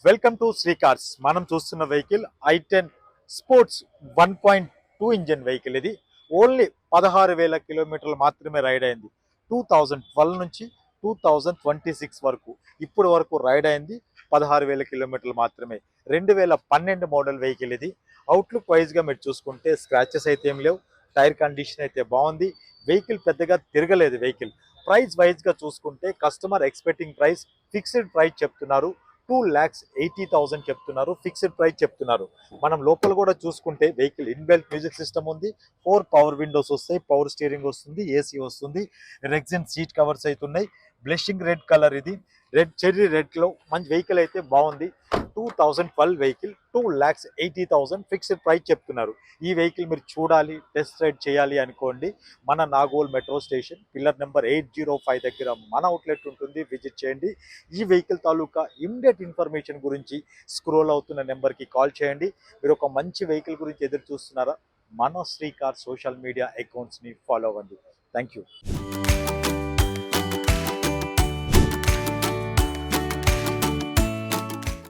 Welcome to Shri cars. మనం చూస్తున్న vehicle i10 sports 1.2 engine vehicle. ఇది ఓన్లీ 16,000 కిలోమీటర్లు మాత్రమే రైడ్ అయింది. 2012 నుంచి 2026 వరకు ఇప్పుడు వరకు రైడ్ అయింది 16,000 కిలోమీటర్లు మాత్రమే. 2012 మోడల్ వెహికల్ ఇది. అవుట్లుక్ వైజ్గా మీరు చూసుకుంటే స్క్రాచెస్ అయితే ఏం లేవు, టైర్ కండిషన్ అయితే బాగుంది, వెహికల్ పెద్దగా తిరగలేదు. వెహికల్ ప్రైస్ వైజ్గా చూసుకుంటే customer expecting price fixed price చెప్తున్నారు, 2,80,000 చెప్తున్నారు, ఫిక్స్డ్ ప్రైస్ చెప్తున్నారు. మనం లోపల కూడా చూసుకుంటే వెహికల్ ఇన్బిల్ట్ మ్యూజిక్ సిస్టమ్ ఉంది, 4 పవర్ విండోస్ వస్తాయి, పవర్ స్టీరింగ్ వస్తుంది, ఏసీ వస్తుంది, రెగ్జిన్ సీట్ కవర్స్ అయితే ఉన్నాయి. బ్లషింగ్ రెడ్ కలర్, ఇది రెడ్ చెర్రీ రెడ్లో మంచి వెహికల్ అయితే బాగుంది. 2012 వెహికల్ 2,80,000 ఫిక్స్డ్ ప్రైస్ చెప్తున్నారు. ఈ వెహికల్ మీరు చూడాలి, టెస్ట్ రైడ్ చేయాలి అనుకోండి, మన Nagole metro station pillar number 805 దగ్గర మన అవుట్లెట్ ఉంటుంది, విజిట్ చేయండి. ఈ వెహికల్ తాలూకా ఇమ్మీడియట్ ఇన్ఫర్మేషన్ గురించి స్క్రోల్ అవుతున్న నెంబర్కి కాల్ చేయండి. మీరు ఒక మంచి వెహికల్ గురించి ఎదురు చూస్తున్నారా? మన శ్రీ కార్ సోషల్ మీడియా అకౌంట్స్ని ఫాలో అవ్వండి. Thank you.